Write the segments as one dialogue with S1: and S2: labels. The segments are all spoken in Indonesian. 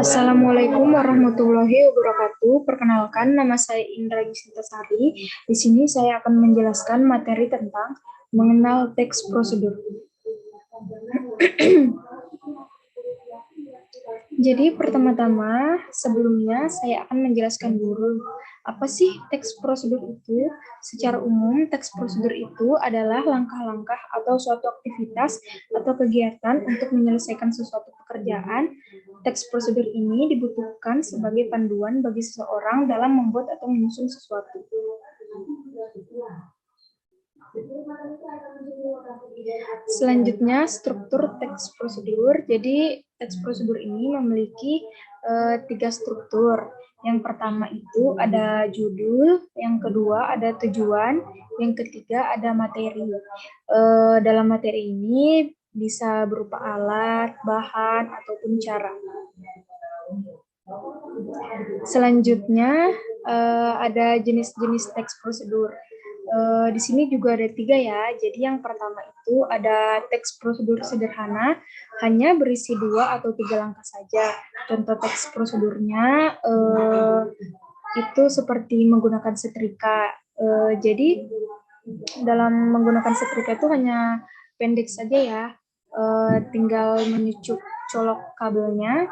S1: Assalamualaikum warahmatullahi wabarakatuh. Perkenalkan, nama saya Indra Yusintasari. Di sini saya akan menjelaskan materi tentang mengenal teks prosedur. Jadi pertama-tama sebelumnya saya akan menjelaskan dulu apa sih teks prosedur itu. Secara umum teks prosedur itu adalah langkah-langkah atau suatu aktivitas atau kegiatan untuk menyelesaikan sesuatu pekerjaan. Teks prosedur ini dibutuhkan sebagai panduan bagi seseorang dalam membuat atau menyusun sesuatu. Selanjutnya, struktur teks prosedur. Jadi, teks prosedur ini memiliki 3 struktur. Yang pertama itu ada judul, yang kedua ada tujuan, yang ketiga ada materi. Dalam materi ini bisa berupa alat, bahan, ataupun cara. Selanjutnya, ada jenis-jenis teks prosedur. Di sini juga ada 3 ya. Jadi yang pertama itu ada teks prosedur sederhana, hanya berisi 2 atau 3 langkah saja. Contoh teks prosedurnya itu seperti menggunakan setrika. Jadi dalam menggunakan setrika itu hanya pendek saja ya. Tinggal menyucuk colok kabelnya,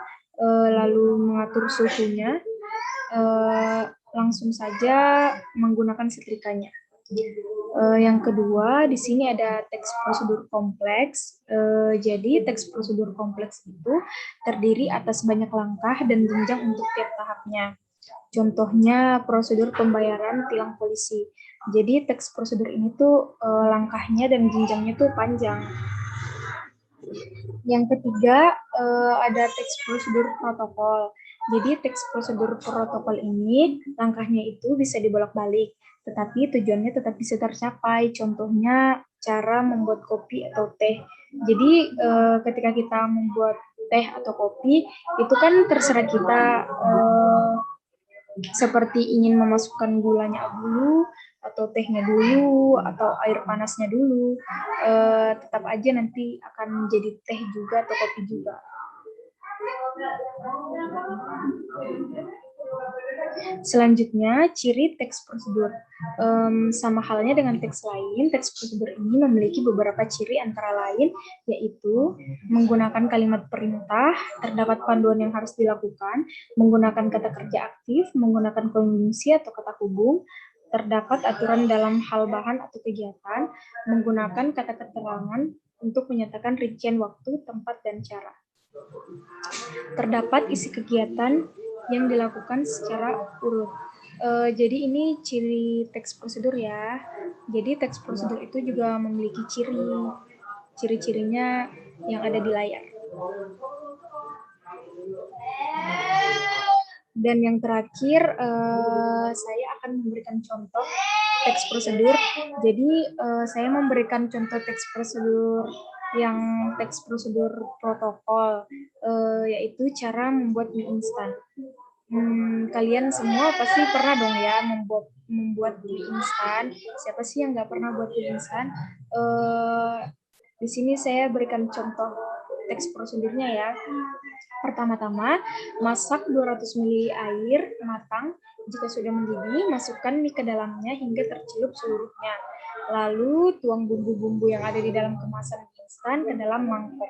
S1: lalu mengatur suhunya, langsung saja menggunakan setrikanya. Yang kedua, di sini ada teks prosedur kompleks. Jadi, teks prosedur kompleks itu terdiri atas banyak langkah dan jenjang untuk tiap tahapnya. Contohnya, prosedur pembayaran tilang polisi. Jadi, teks prosedur ini tuh langkahnya dan jenjangnya tuh panjang. Yang ketiga, ada teks prosedur protokol. Jadi, teks prosedur protokol ini langkahnya itu bisa dibolak-balik, tetapi tujuannya tetap bisa tercapai. Contohnya, cara membuat kopi atau teh. Jadi, ketika kita membuat teh atau kopi, itu kan terserah kita, seperti ingin memasukkan gulanya dulu, atau tehnya dulu, atau air panasnya dulu. Tetap aja nanti akan jadi teh juga atau kopi juga. Selanjutnya, ciri teks prosedur. Sama halnya dengan teks lain, teks prosedur ini memiliki beberapa ciri antara lain, yaitu menggunakan kalimat perintah, terdapat panduan yang harus dilakukan, menggunakan kata kerja aktif, menggunakan konjungsi atau kata hubung, terdapat aturan dalam hal bahan atau kegiatan, menggunakan kata keterangan untuk menyatakan rincian waktu, tempat, dan cara. Terdapat isi kegiatan yang dilakukan secara urut. Jadi ini ciri teks prosedur ya. Jadi teks prosedur itu juga memiliki ciri-cirinya yang ada di layar. Dan yang terakhir, saya akan memberikan contoh teks prosedur. Jadi saya memberikan contoh teks prosedur yang teks prosedur protokol, yaitu cara membuat mie instan. Kalian semua pasti pernah dong ya membuat mie instan. Siapa sih yang nggak pernah buat mie instan? Di sini saya berikan contoh teks prosedurnya ya. Pertama-tama, masak 200 ml air matang. Jika sudah mendidih, masukkan mie ke dalamnya hingga tercelup seluruhnya. Lalu tuang bumbu-bumbu yang ada di dalam kemasan mie instan ke dalam mangkok.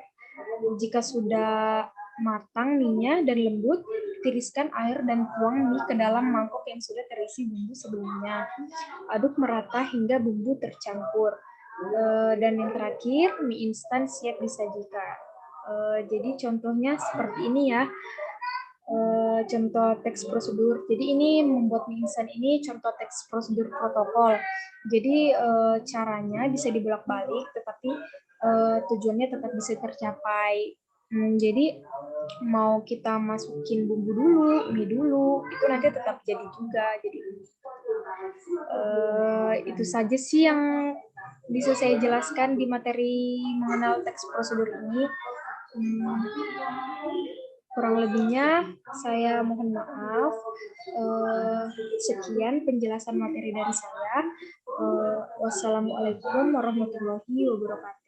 S1: Jika sudah matang mie-nya dan lembut, tiriskan air dan tuang mie ke dalam mangkok yang sudah terisi bumbu sebelumnya. Aduk merata hingga bumbu tercampur. Dan yang terakhir, mie instan siap disajikan. Jadi contohnya seperti ini ya. Contoh teks prosedur. Jadi ini membuat mie instan ini contoh teks prosedur protokol. Jadi caranya bisa dibolak-balik, tetapi tujuannya tetap bisa tercapai. Jadi mau kita masukin bumbu dulu, mie dulu, itu nanti tetap jadi juga. Jadi itu saja sih yang bisa saya jelaskan di materi mengenal teks prosedur ini. Kurang lebihnya saya mohon maaf. Sekian penjelasan materi dari saya. Wassalamualaikum warahmatullahi wabarakatuh.